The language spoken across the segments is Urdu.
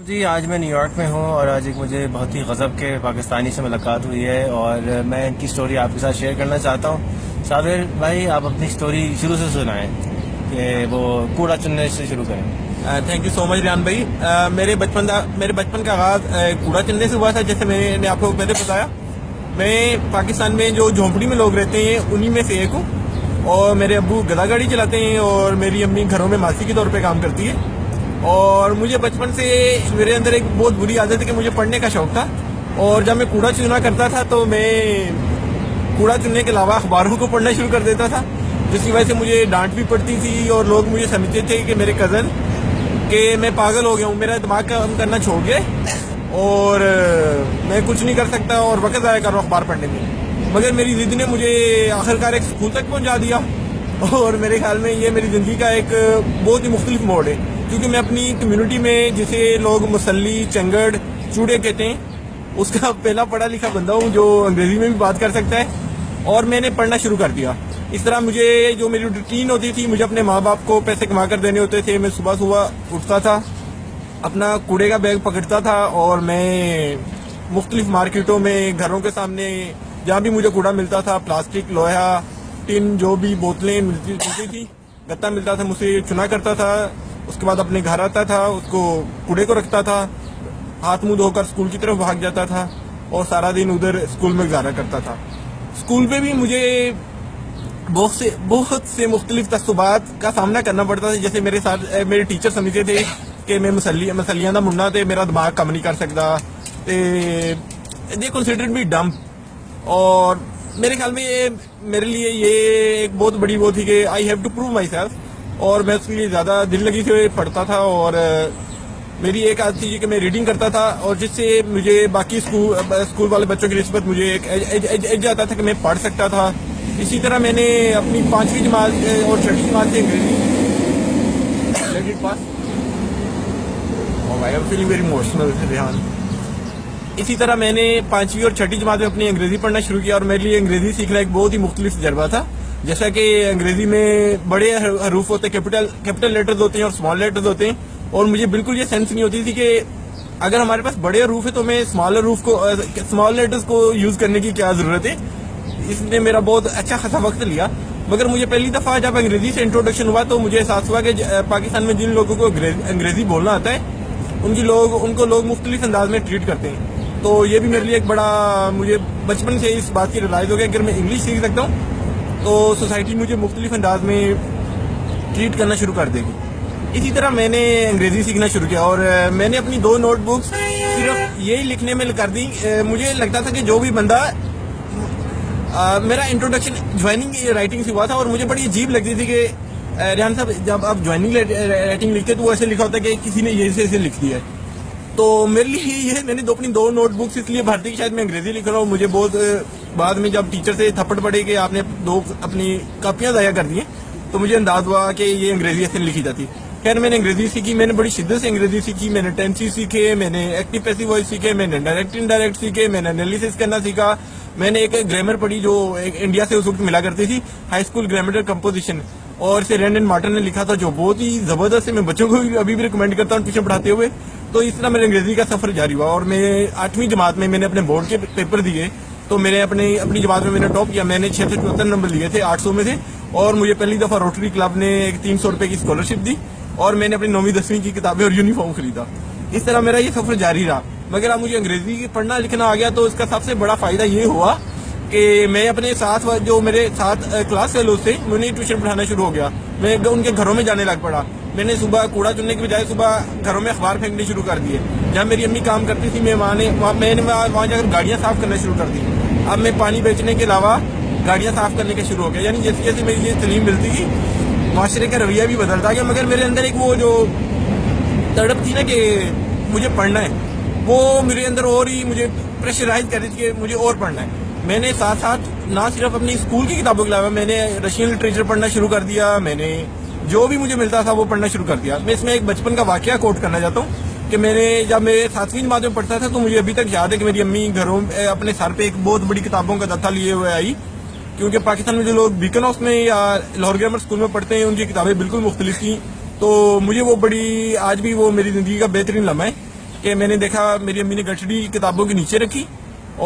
جی آج میں نیو یارک میں ہوں اور آج ایک مجھے بہت ہی غضب کے پاکستانی سے ملاقات ہوئی ہے اور میں ان کی سٹوری آپ کے ساتھ شیئر کرنا چاہتا ہوں۔ صابر بھائی آپ اپنی سٹوری شروع سے سنائیں کہ وہ کوڑا چننے سے شروع کریں۔ تھینک یو سو مچ ریان بھائی۔ میرے بچپن کا آغاز کوڑا چننے سے ہوا تھا۔ جیسے میں نے آپ کو پہلے بتایا، میں پاکستان میں جو جھونپڑی میں لوگ رہتے ہیں انہی میں سے ایک ہوں، اور میرے ابو گدا گاڑی چلاتے ہیں اور میری امی گھروں میں ماسی کے طور پہ کام کرتی ہے۔ اور مجھے بچپن سے میرے اندر ایک بہت بری عادت ہے کہ مجھے پڑھنے کا شوق تھا، اور جب میں کوڑا چنا کرتا تھا تو میں کوڑا چننے کے علاوہ اخباروں کو پڑھنا شروع کر دیتا تھا، جس کی وجہ سے مجھے ڈانٹ بھی پڑتی تھی اور لوگ مجھے سمجھتے تھے کہ میرے کزن کہ میں پاگل ہو گیا ہوں، میرا دماغ کام کرنا چھوڑ گئے اور میں کچھ نہیں کر سکتا اور وقت ضائع کر رہا ہوں اخبار پڑھنے میں۔ مگر میری ضد نے مجھے آخرکار ایک اسکول تک پہنچا دیا، اور میرے خیال میں یہ میری زندگی کا ایک بہت ہی مختلف موڑ ہے، کیونکہ میں اپنی کمیونٹی میں جسے لوگ مسلی، چنگڑ، چوڑے کہتے ہیں، اس کا پہلا پڑھا لکھا بندہ ہوں جو انگریزی میں بھی بات کر سکتا ہے، اور میں نے پڑھنا شروع کر دیا۔ اس طرح مجھے جو میری روٹین ہوتی تھی، مجھے اپنے ماں باپ کو پیسے کما کر دینے ہوتے تھے، میں صبح صبح اٹھتا تھا، اپنا کوڑے کا بیگ پکڑتا تھا اور میں مختلف مارکیٹوں میں، گھروں کے سامنے جہاں بھی مجھے کوڑا ملتا تھا، پلاسٹک، لوہا، ٹن، جو بھی بوتلیں ملتی تھی، گتا ملتا تھا، مجھ سے چنا کرتا تھا۔ اس کے بعد اپنے گھر آتا تھا، اس کو کوڑے کو رکھتا تھا، ہاتھ منہ دھو کر اسکول کی طرف بھاگ جاتا تھا اور سارا دن ادھر اسکول میں گزارا کرتا تھا۔ اسکول میں بھی مجھے بہت سے مختلف تعصبات کا سامنا کرنا پڑتا تھا، جیسے میرے ساتھ میرے ٹیچر سمجھتے تھے کہ میں مسلیاں دا منڈا تے میرا دماغ کم نہیں کر سکتا، دے کنسیڈرڈ می ڈم، اور میرے خیال میں یہ میرے لیے یہ ایک بہت بڑی وہ تھی کہ I have to prove myself, اور میں اس کے لیے زیادہ دل لگی سے پڑھتا تھا۔ اور میری ایک عادت تھی کہ میں ریڈنگ کرتا تھا، اور جس سے مجھے باقی اسکول والے بچوں کی نسبت مجھے ایک ایج آتا تھا کہ میں پڑھ سکتا تھا۔ اسی طرح میں نے اپنی 5ویں جماعت اور 6ٹھی جماعت سے انگریزی اسی طرح میں نے 5ویں اور 6ٹھی جماعت میں اپنی انگریزی پڑھنا شروع کیا، اور میرے لیے انگریزی سیکھنا ایک بہت ہی مختلف تجربہ تھا۔ جیسا کہ انگریزی میں بڑے حروف ہوتے ہیں، کیپٹل لیٹرز ہوتے ہیں اور اسمال لیٹرز ہوتے ہیں، اور مجھے بالکل یہ سینس نہیں ہوتی تھی کہ اگر ہمارے پاس بڑے حروف ہے تو میں اسمال لیٹرز کو یوز کرنے کی کیا ضرورت ہے۔ اس نے میرا بہت اچھا خاصا وقت لیا، مگر مجھے پہلی دفعہ جب انگریزی سے انٹروڈکشن ہوا تو مجھے احساس ہوا کہ پاکستان میں جن لوگوں کو انگریزی بولنا آتا ہے ان کو لوگ مختلف انداز میں ٹریٹ کرتے ہیں۔ تو یہ بھی میرے لیے ایک بڑا، مجھے بچپن سے اس بات کی ریلائز ہو گیا کہ اگر میں انگلش سیکھ سکتا ہوں تو سوسائٹی مجھے مختلف انداز میں ٹریٹ کرنا شروع کر دے گی۔ اسی طرح میں نے انگریزی سیکھنا شروع کیا، اور میں نے اپنی 2 نوٹ بکس صرف یہی لکھنے میں کر دی۔ مجھے لگتا تھا کہ جو بھی بندہ میرا انٹروڈکشن جوائننگ رائٹنگ سے ہوا تھا، اور مجھے بڑی عجیب لگتی تھی کہ ریحان صاحب جب آپ جوائننگ رائٹنگ لکھتے تو وہ ایسے لکھا ہوتا ہے کہ کسی نے یہ ایسے لکھ دیا ہے۔ تو میرے لیے یہ میں نے اپنی 2 نوٹ بکس اس لیے بھرتی کہ شاید میں انگریزی لکھ رہا ہوں۔ مجھے بہت بعد میں جب ٹیچر سے تھپڑ پڑے کہ آپ نے 2 اپنی کاپیاں ضائع کر دی ہیں، تو مجھے انداز ہوا کہ یہ انگریزی ایسے لکھی جاتی۔ خیر میں نے انگریزی سیکھی، میں نے بڑی شدت سے انگریزی سیکھی، میں نے ٹینسی سیکھے، میں نے ایکٹیو پیسو وائس سیکھے، میں نے ڈائریکٹ انڈائریکٹ سیکھے، میں نے انالیسس کرنا سیکھا، میں نے ایک گرامر پڑھی جو انڈیا سے اس وقت ملا کرتی تھی، ہائی اسکول گرامر کمپوزیشن، اور اسے رینڈن مارٹن نے لکھا تھا، جو بہت ہی زبردست ہے۔ میں بچوں کو ابھی بھی ریکمینڈ کرتا ہوں ٹیوشن پڑھاتے ہوئے۔ تو اس طرح میرے انگریزی کا سفر جاری ہوا، اور میں 8ویں جماعت میں نے اپنے بورڈ کے پیپر دیے، تو میں نے اپنی جماعت میں ٹاپ کیا، میں نے 674 نمبر لیے تھے 800 میں سے، اور مجھے پہلی دفعہ روٹری کلب نے ایک 300 روپے کی اسکالرشپ دی، اور میں نے اپنی 9ویں 10ویں کی کتابیں اور یونیفارم خریدا۔ اس طرح میرا یہ سفر جاری رہا، مگر اب مجھے انگریزی پڑھنا لکھنا آ گیا تو اس کا سب سے بڑا فائدہ یہ ہوا کہ میں اپنے ساتھ جو میرے ساتھ کلاس فیلوز تھے انہیں ٹیوشن پڑھانا شروع ہو گیا، میں ان کے گھروں میں جانے لگ پڑا۔ میں نے صبح کوڑا چننے کی بجائے صبح گھروں میں اخبار پھینکنے شروع کر دیے۔ جہاں میری امی کام کرتی تھی میں نے وہاں جا کر گاڑیاں صاف کرنا شروع کر دی۔ اب میں پانی بیچنے کے علاوہ گاڑیاں صاف کرنے کا شروع ہو گیا، یعنی جیسے جیسے میری یہ تعلیم ملتی گئی معاشرے کا رویہ بھی بدلتا گیا، مگر میرے اندر ایک وہ جو تڑپ تھی نا کہ مجھے پڑھنا ہے، وہ میرے اندر اور ہی مجھے پریشرائز کر رہی تھی کہ مجھے اور پڑھنا ہے۔ میں نے ساتھ ساتھ نہ صرف اپنی اسکول کی کتابوں کے علاوہ میں نے رشین لٹریچر پڑھنا شروع کر دیا، میں نے جو بھی مجھے ملتا تھا وہ پڑھنا شروع کر دیا۔ میں اس میں ایک بچپن کا واقعہ کوٹ کرنا چاہتا ہوں کہ جب میں 7ویں جماعت میں پڑھتا تھا تو مجھے ابھی تک یاد ہے کہ میری امی گھروں اپنے سر پہ ایک بہت بڑی کتابوں کا دتہ لیے ہوئے آئی، کیونکہ پاکستان میں جو لوگ بیکن ہاؤس میں یا لاہور گرامر اسکول میں پڑھتے ہیں ان کی کتابیں بالکل مختلف تھیں، تو مجھے وہ بڑی آج بھی وہ میری زندگی کا بہترین لمحہ ہے کہ میں نے دیکھا میری امی نے گٹھڑی کتابوں کے نیچے رکھی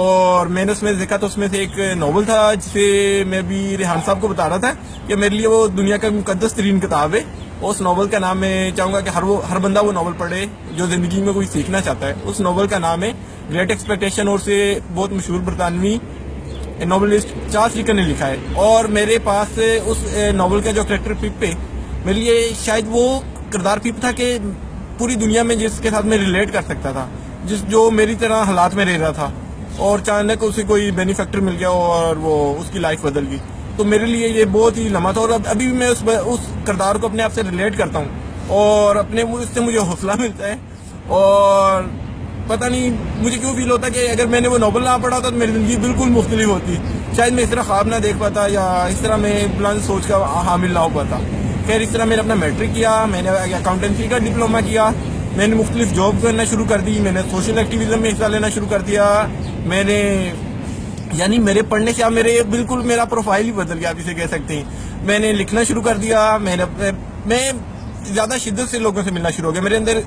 اور میں نے اس میں دیکھا تو اس میں سے ایک ناول تھا جسے میں بھی ریحان صاحب کو بتا رہا تھا کہ میرے لیے وہ دنیا کا مقدس ترین کتاب ہے. اس ناول کا نام میں چاہوں گا کہ ہر بندہ وہ ناول پڑھے جو زندگی میں کوئی سیکھنا چاہتا ہے. اس ناول کا نام ہے گریٹ ایکسپیکٹیشن اور اسے بہت مشہور برطانوی ناولسٹ چارلس ڈیکن نے لکھا ہے. اور میرے پاس اس ناول کا جو کریکٹر پپ ہے میرے لیے شاید وہ کردار پپ تھا کہ پوری دنیا میں جس کے ساتھ میں ریلیٹ کر سکتا تھا, جو میری طرح حالات میں رہ رہا تھا اور اچانک اسے کوئی بینیفیکٹر مل گیا اور وہ اس کی لائف بدل گئی. تو میرے لیے یہ بہت ہی لمحہ تھا اور ابھی بھی میں اس کردار کو اپنے آپ سے ریلیٹ کرتا ہوں اور اس سے مجھے حوصلہ ملتا ہے. اور پتہ نہیں مجھے کیوں فیل ہوتا کہ اگر میں نے وہ ناول نہ پڑھا ہوتا تو میری زندگی بالکل مختلف ہوتی. شاید میں اس طرح خواب نہ دیکھ پاتا یا اس طرح میں بلند سوچ کا حامل نہ ہو پاتا. خیر اس طرح میں نے اپنا میٹرک کیا, میں نے اکاؤنٹنسی کا ڈپلوما کیا, میں نے مختلف جاب کرنا شروع کر دی, میں نے سوشل ایکٹیویزم میں حصہ لینا شروع کر دیا. میں نے یعنی میرے پڑھنے سے بالکل میرا پروفائل ہی بدل گیا آپ اسے کہہ سکتے ہیں. میں نے لکھنا شروع کر دیا, میں زیادہ شدت سے لوگوں سے ملنا شروع ہو گیا. میرے اندر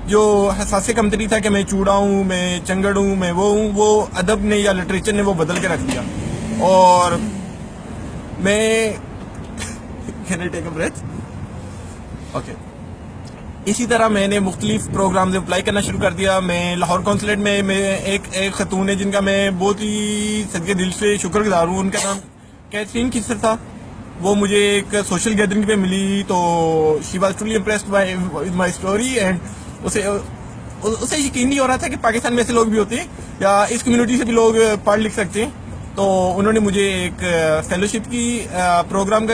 جو حساس کمتری تھا کہ میں چوڑا ہوں, میں چنگڑ ہوں, میں وہ ہوں, وہ ادب نے یا لٹریچر نے وہ بدل کے رکھ دیا. اور میں can I take a breath? Okay. اسی طرح میں نے مختلف پروگرامز اپلائی کرنا شروع کر دیا. میں لاہور کونسلیٹ میں ایک خاتون ہے جن کا میں بہت ہی صدقے دل سے شکر گزار ہوں. ان کا نام کیتھرین کسر تھا. وہ مجھے ایک سوشل گیدرنگ پہ ملی تو she was truly impressed with my story and اسے یقین نہیں ہو رہا تھا کہ پاکستان میں ایسے لوگ بھی ہوتے ہیں یا اس کمیونٹی سے بھی لوگ پڑھ لکھ سکتے ہیں. تو انہوں نے مجھے ایک فیلوشپ کی پروگرام کا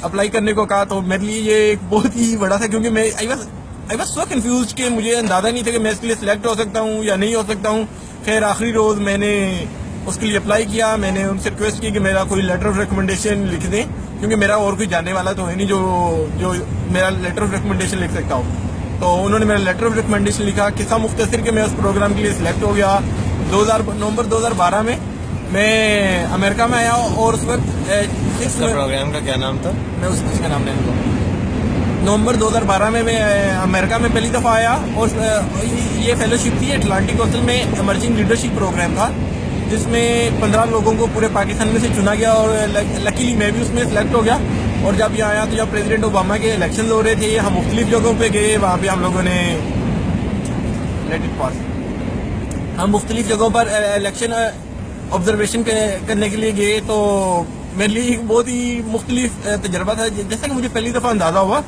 اپلائی کرنے کو کہا. تو میرے لیے یہ ایک بہت ہی بڑا تھا کیونکہ میں آئی واز سو کنفیوزڈ کہ مجھے اندازہ نہیں تھا کہ میں اس کے لیے سلیکٹ ہو سکتا ہوں یا نہیں ہو سکتا ہوں. خیر آخری روز میں نے اس کے لیے اپلائی کیا. میں نے ان سے ریکویسٹ کی کہ میرا کوئی لیٹر آف ریکمنڈیشن لکھ دیں کیونکہ میرا اور کوئی جاننے والا تو ہے نہیں جو میرا لیٹر آف ریکمنڈیشن لکھ سکتا ہوں. تو انہوں نے میرا لیٹر آف ریکمنڈیشن لکھا. قصہ مختصر کہ میں اس پروگرام کے لیے سلیکٹ ہو گیا. نومبر 2012 میں امریکہ میں آیا اور اس وقت پروگرام کا کیا نام تھا؟ میں اس کا نام نہیں لوں. نومبر 2012 میں امریکہ میں پہلی دفعہ آیا اور یہ فیلوشپ تھی اٹلانٹک کونسل میں ایمرجنگ لیڈرشپ پروگرام تھا جس میں 15 لوگوں کو پورے پاکستان میں سے چنا گیا اور لکیلی میں بھی اس میں سلیکٹ ہو گیا. اور جب یہ آیا تو جب پریزیڈنٹ اوباما کے الیکشن ہو رہے تھے ہم مختلف جگہوں پہ گئے. وہاں پہ ہم لوگوں نے مختلف جگہوں پر الیکشن آبزرویشن کرنے کے لیے گئے. تو میرے لیے ایک بہت ہی مختلف تجربہ تھا. جیسا کہ مجھے پہلی دفعہ اندازہ ہوا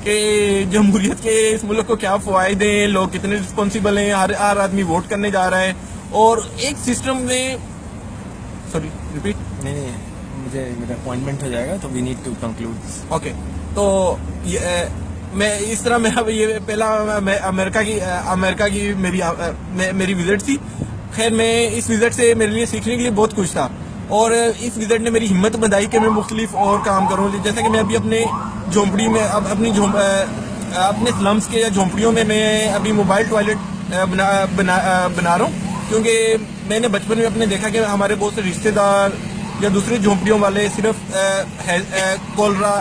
کہ جمہوریت کے اس ملک کو کیا فوائد ہیں, لوگ کتنے رسپانسیبل ہیں, ہر آدمی ووٹ کرنے جا رہا ہے اور ایک سسٹم میں سوری ریپیٹ نہیں مجھے میرا اپوائنٹمنٹ ہو جائے گا تو we need to conclude. Okay. تو میں اس طرح یہ پہلا امریکہ کی میری وزٹ تھی. خیر میں اس وزٹ سے میرے لیے سیکھنے کے لیے بہت کچھ تھا اور اس وزٹ نے میری ہمت بندھائی کہ میں مختلف اور کام کروں. جیسا کہ میں ابھی اپنے جھونپڑی میں اپنے سلمس کے یا جھونپڑیوں میں ابھی موبائل ٹوائلٹ بنا رہا ہوں کیونکہ میں نے بچپن میں اپنے دیکھا کہ ہمارے بہت سے رشتے دار یا دوسرے جھونپڑیوں والے صرف کولرا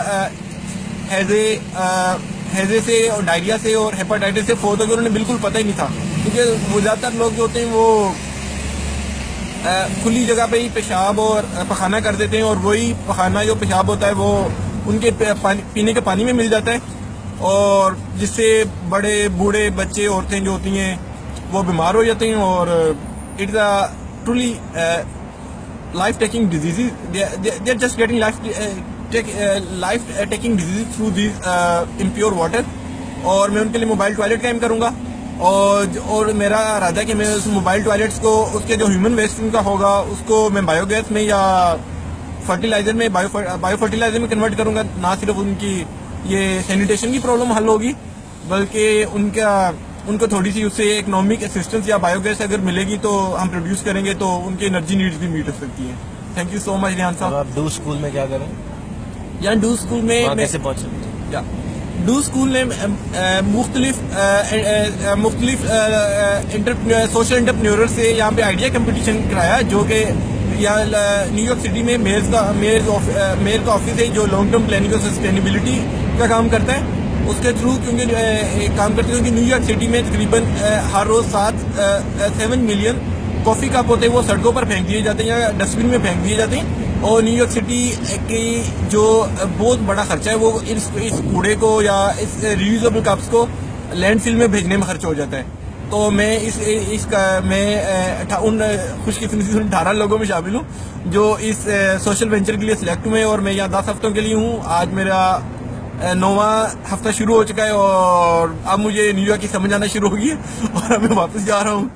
ہیزے سے اور ڈائریا سے اور ہیپاٹائٹس سے فوت ہو گئے. انہوں نے بالکل پتہ ہی نہیں تھا کیونکہ وہ زیادہ تر لوگ جو ہوتے ہیں وہ کھلی جگہ پہ ہی پیشاب اور پخانہ کر دیتے ہیں اور وہی پخانہ جو پیشاب ہوتا ہے وہ ان کے پینے کے پانی میں مل جاتا ہے اور جس سے بڑے بوڑھے بچے عورتیں جو ہوتی ہیں وہ بیمار ہو جاتے ہیں اور it's a truly life taking disease. They are just getting life taking disease through these impure water. اور میں ان کے لیے موبائل ٹوائلٹ قائم کروں گا اور میرا ارادہ ہے کہ میں اس موبائل ٹوائلٹس کو اس کے جو ہیومن ویسٹ ان کا ہوگا اس کو میں بایو گیس میں یا فرٹیلائزر میں بایو فرٹیلائزر میں کنورٹ کروں گا. نہ صرف ان کی یہ سینیٹیشن کی پرابلم حل ہوگی بلکہ ان کو تھوڑی سی اس سے اکنامک اسسٹنس یا بایو گیس اگر ملے گی تو ہم پروڈیوس کریں گے تو ان کی انرجی نیڈز بھی میٹ ہو سکتی ہیں. تھینک یو سو مچ ریحان صاحب. آپ ڈو اسکول میں کیا کریں؟ یا ڈو اسکول میں کیسے پہنچ سکتے ہیں؟ ڈو اسکول نے مختلف سوشل انٹرپرینور سے یہاں پہ آئیڈیا کمپٹیشن کرایا جو کہ یہاں نیو یارک سٹی میں میئر کا آفس ہے جو لانگ ٹرم پلاننگ اور سسٹینیبلٹی کا کام کرتا ہے. اس کے تھرو کیونکہ کام کرتے ہیں کہ نیو یارک سٹی میں تقریباً ہر روز 7 ملین کافی کپ ہوتے ہیں وہ سڑکوں پر پھینک دیے جاتے ہیں یا ڈسٹ بن میں پھینک دیے جاتے ہیں. اور نیو یارک سٹی کی جو بہت بڑا خرچہ ہے وہ اس کوڑے کو یا اس ریوزیبل کپس کو لینڈ فل میں بھیجنے میں خرچ ہو جاتا ہے. تو میں اس کا ان خوش قسمتی سے 18 لوگوں میں شامل ہوں جو اس سوشل وینچر کے لیے سلیکٹ ہوئے, اور میں یہاں 10 ہفتوں کے لیے ہوں. آج میرا 9واں ہفتہ شروع ہو چکا ہے اور اب مجھے نیو یارک کی سمجھ آنا شروع ہو گئی ہے اور اب میں واپس جا رہا ہوں.